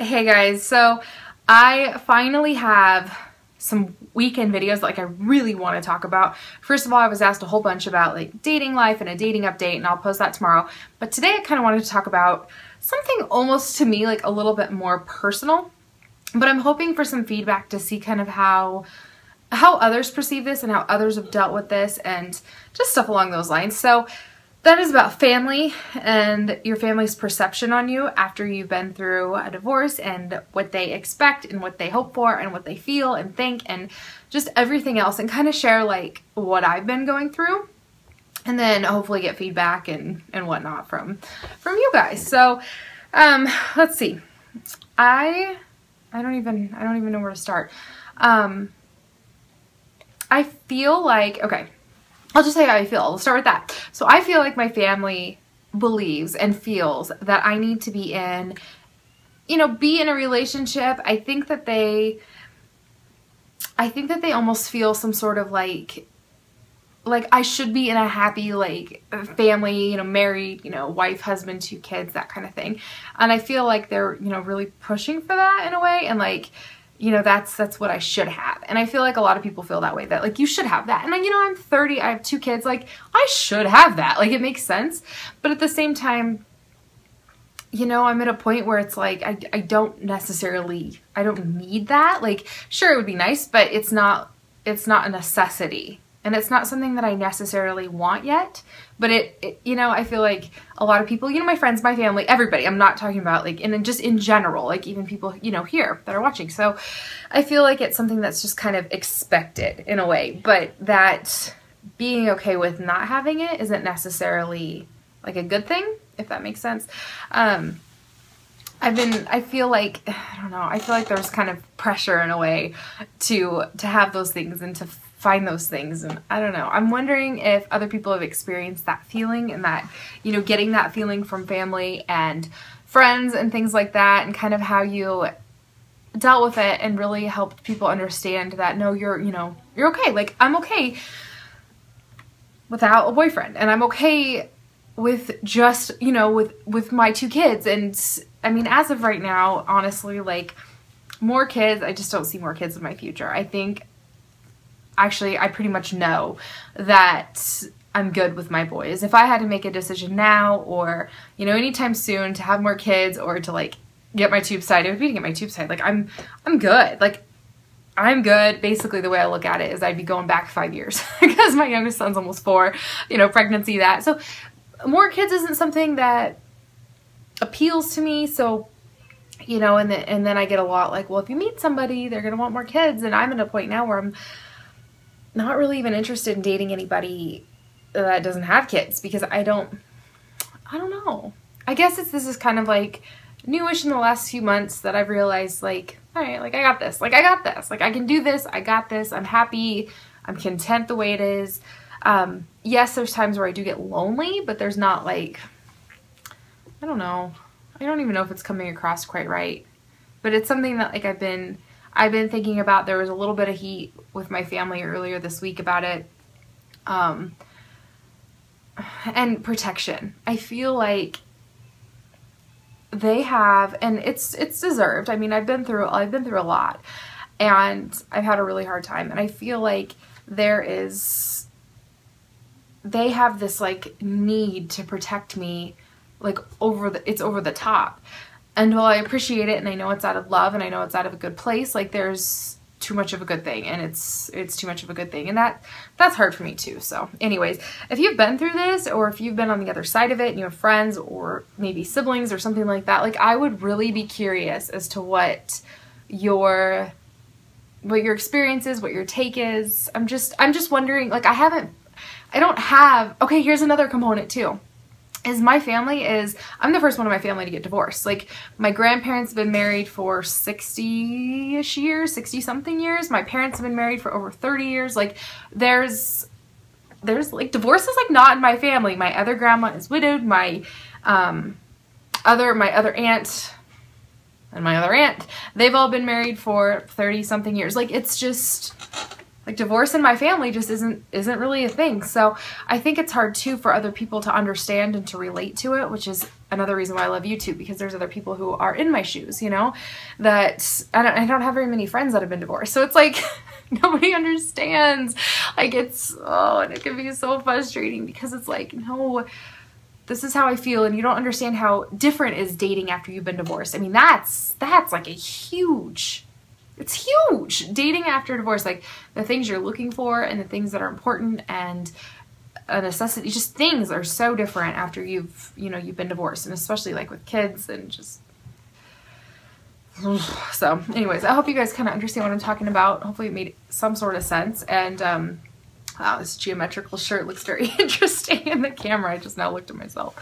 Hey guys, so I finally have some weekend videos like I really want to talk about. First of all, I was asked a whole bunch about like dating life and a dating update, and I'll post that tomorrow. But today I kind of wanted to talk about something almost to me like a little bit more personal, but I'm hoping for some feedback to see kind of how others perceive this and how others have dealt with this and just stuff along those lines. So that is about family and your family's perception on you after you've been through a divorce and what they expect and what they hope for and what they feel and think and just everything else, and kind of share like what I've been going through, and then hopefully get feedback and whatnot from you guys. So let's see. I don't even know where to start. I feel like, okay, I'll just say how I feel. I'll start with that. So I feel like my family believes and feels that I need to be in, be in a relationship. I think that they almost feel some sort of like I should be in a happy like family, married, wife, husband, 2 kids, that kind of thing. And I feel like they're, really pushing for that in a way, and like, that's what I should have. And I feel like a lot of people feel that way, that like you should have that. And I'm 30, I have 2 kids, like I should have that. Like it makes sense. But at the same time, I'm at a point where it's like, I don't need that. Like sure, it would be nice, but it's not a necessity. And it's not something that I necessarily want yet, but I feel like a lot of people, my friends, my family, everybody, I'm not talking about like, and then just in general, like even people, here that are watching. So I feel like it's something that's just kind of expected in a way, but that being okay with not having it isn't necessarily like a good thing, if that makes sense. I feel like, I don't know, I feel like there's kind of pressure in a way to have those things and to find those things, and I don't know. I'm wondering if other people have experienced that feeling, and that, getting that feeling from family and friends and things like that, and kind of how you dealt with it and really helped people understand that no, you're okay. Like I'm okay without a boyfriend, and I'm okay with just, with my 2 kids. And I mean, as of right now, honestly, like more kids, I just don't see more kids in my future. I think actually, I pretty much know that I'm good with my boys. If I had to make a decision now or, anytime soon to have more kids or to like get my tubes tied, it would be to get my tubes tied. Like I'm good. Like I'm good. Basically the way I look at it is I'd be going back 5 years because my youngest son's almost 4, pregnancy, that. So more kids isn't something that appeals to me. So, and then I get a lot like, well, if you meet somebody, they're going to want more kids. And I'm at a point now where I'm not really even interested in dating anybody that doesn't have kids, because I don't know. I guess this is kind of like newish in the last few months that I've realized like, all right, like I got this, like I can do this, I got this, I'm happy, I'm content the way it is. Yes, there's times where I do get lonely, but there's not like, I don't know. I don't even know if it's coming across quite right, but it's something that like I've been thinking about. There was a little bit of heat with my family earlier this week about it. And protection. I feel like they have, and it's deserved. I mean, I've been through a lot, and I've had a really hard time, and I feel like they have this like need to protect me, like it's over the top. And while I appreciate it, and I know it's out of love, and I know it's out of a good place, like there's too much of a good thing, and it's too much of a good thing, and that's hard for me too. So anyways, if you've been through this, or if you've been on the other side of it and you have friends or maybe siblings or something like that, like I would really be curious as to what your experience is, what your take is. I'm just wondering, like okay, here's another component too. I'm the first one in my family to get divorced. Like my grandparents have been married for 60-ish years, 60-something years. My parents have been married for over 30 years. Like there's like divorce is like not in my family. My other grandma is widowed. My other aunt and my other aunt, they've all been married for 30-something years. Like it's just, Like divorce in my family just isn't really a thing. So I think it's hard too for other people to understand and to relate to it, which is another reason why I love YouTube, because there's other people who are in my shoes, you know, that I don't have very many friends that have been divorced. So it's like nobody understands. Like and it can be so frustrating because it's like, no, this is how I feel, and you don't understand how different is dating after you've been divorced. I mean, that's like a huge, it's huge. Dating after divorce, like the things you're looking for and the things that are important and a necessity, just things are so different after you've been divorced, and especially like with kids and just, so anyways, I hope you guys kind of understand what I'm talking about. Hopefully it made some sort of sense. And wow, this geometrical shirt looks very interesting in the camera. I just now looked at myself.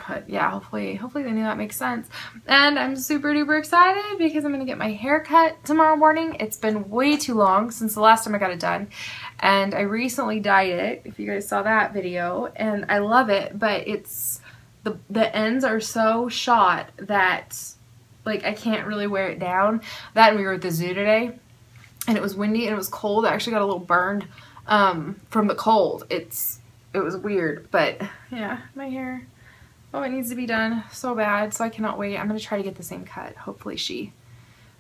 But yeah, hopefully they knew that makes sense. And I'm super duper excited because I'm going to get my hair cut tomorrow morning. It's been way too long since the last time I got it done. And I recently dyed it, if you guys saw that video, and I love it, but it's, the ends are so shot that like I can't really wear it down. That, and we were at the zoo today and it was windy and it was cold. I actually got a little burned from the cold. It was weird, but yeah, my hair, oh, it needs to be done so bad, so I cannot wait. I'm going to try to get the same cut. Hopefully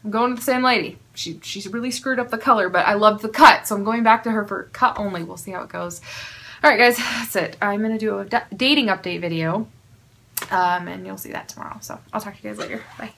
I'm going to the same lady. She's really screwed up the color, but I love the cut, so I'm going back to her for cut only. We'll see how it goes. Alright guys, that's it. I'm going to do a dating update video, and you'll see that tomorrow. So I'll talk to you guys later. Bye.